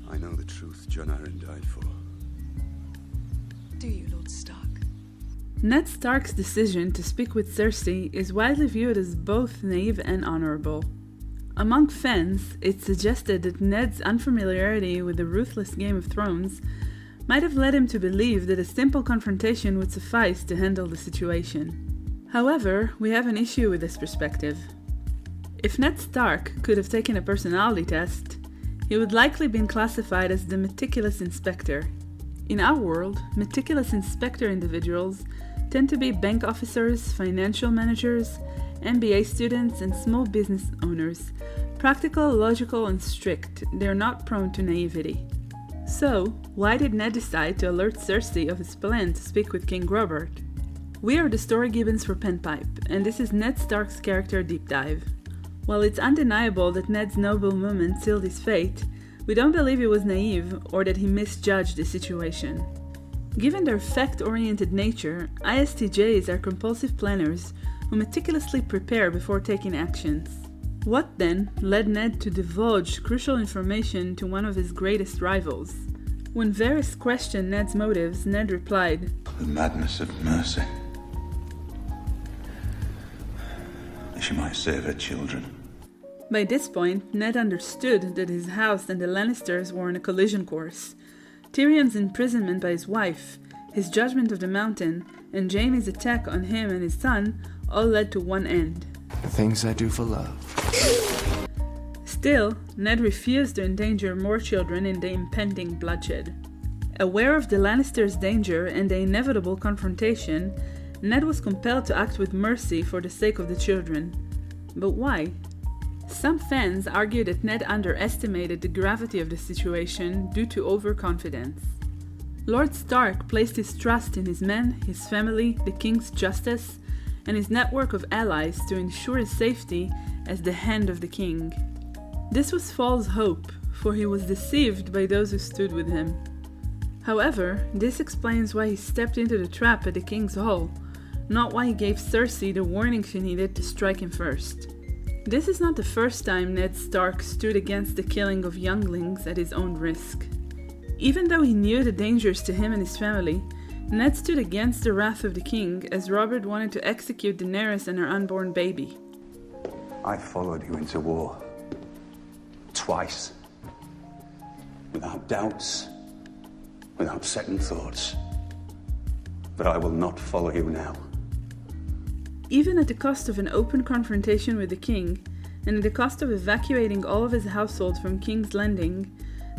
I know the truth Jon Arryn died for. Do you, Lord Stark? Ned Stark's decision to speak with Cersei is widely viewed as both naive and honorable. Among fans, it's suggested that Ned's unfamiliarity with the ruthless Game of Thrones might have led him to believe that a simple confrontation would suffice to handle the situation. However, we have an issue with this perspective. If Ned Stark could have taken a personality test, he would likely been classified as the meticulous inspector. In our world, meticulous inspector individuals tend to be bank officers, financial managers, MBA students, and small business owners. Practical, logical, and strict, they're not prone to naivety. So, why did Ned decide to alert Cersei of his plan to speak with King Robert? We are the Story Gibbons for Penpipe, and this is Ned Stark's character deep dive. While it's undeniable that Ned's noble moment sealed his fate, we don't believe he was naive or that he misjudged the situation. Given their fact-oriented nature, ISTJs are compulsive planners who meticulously prepare before taking actions. What then led Ned to divulge crucial information to one of his greatest rivals? When Varys questioned Ned's motives, Ned replied, The madness of mercy. She might save her children. By this point, Ned understood that his house and the Lannisters were on a collision course. Tyrion's imprisonment by his wife, his judgment of the Mountain, and Jaime's attack on him and his son all led to one end. The things I do for love. Still, Ned refused to endanger more children in the impending bloodshed. Aware of the Lannisters' danger and the inevitable confrontation, Ned was compelled to act with mercy for the sake of the children. But why? Some fans argue that Ned underestimated the gravity of the situation due to overconfidence. Lord Stark placed his trust in his men, his family, the king's justice, and his network of allies to ensure his safety as the hand of the king. This was false hope, for he was deceived by those who stood with him. However, this explains why he stepped into the trap at the king's hall, not why he gave Cersei the warning she needed to strike him first. This is not the first time Ned Stark stood against the killing of younglings at his own risk. Even though he knew the dangers to him and his family, Ned stood against the wrath of the king as Robert wanted to execute Daenerys and her unborn baby. I followed you into war. Twice. Without doubts, without second thoughts. But I will not follow you now. Even at the cost of an open confrontation with the king, and at the cost of evacuating all of his household from King's Landing,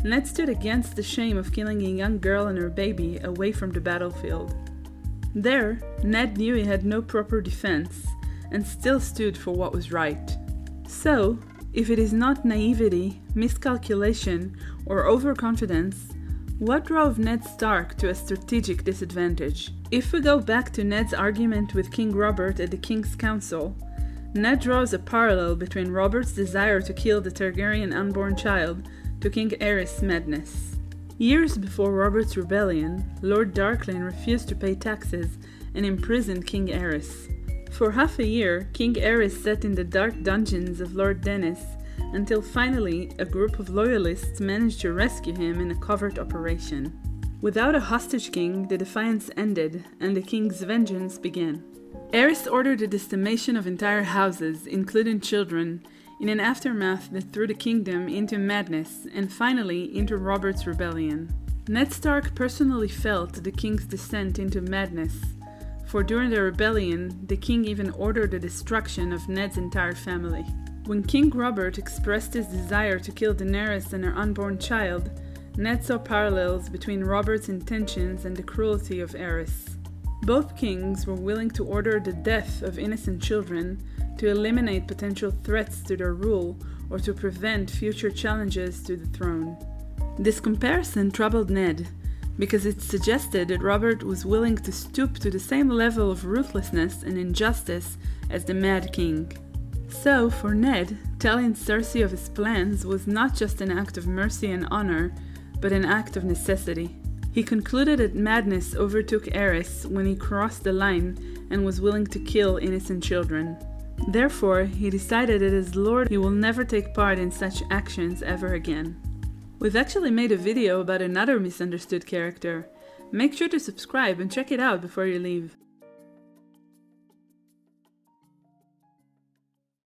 Ned stood against the shame of killing a young girl and her baby away from the battlefield. There, Ned knew he had no proper defense, and still stood for what was right. So, if it is not naivety, miscalculation, or overconfidence, what drove Ned Stark to a strategic disadvantage? If we go back to Ned's argument with King Robert at the King's Council, Ned draws a parallel between Robert's desire to kill the Targaryen unborn child to King Aerys' madness. Years before Robert's rebellion, Lord Darklyn refused to pay taxes and imprisoned King Aerys. For half a year, King Aerys sat in the dark dungeons of Lord Dennis until finally a group of loyalists managed to rescue him in a covert operation. Without a hostage king, the defiance ended and the king's vengeance began. Aerys ordered the decimation of entire houses, including children, in an aftermath that threw the kingdom into madness and finally into Robert's rebellion. Ned Stark personally felt the king's descent into madness, for during the rebellion, the king even ordered the destruction of Ned's entire family. When King Robert expressed his desire to kill Daenerys and her unborn child, Ned saw parallels between Robert's intentions and the cruelty of Aerys. Both kings were willing to order the death of innocent children to eliminate potential threats to their rule or to prevent future challenges to the throne. This comparison troubled Ned, because it suggested that Robert was willing to stoop to the same level of ruthlessness and injustice as the Mad King. So, for Ned, telling Cersei of his plans was not just an act of mercy and honor, but an act of necessity. He concluded that madness overtook Aerys when he crossed the line and was willing to kill innocent children. Therefore, he decided that as Lord he will never take part in such actions ever again. We've actually made a video about another misunderstood character. Make sure to subscribe and check it out before you leave.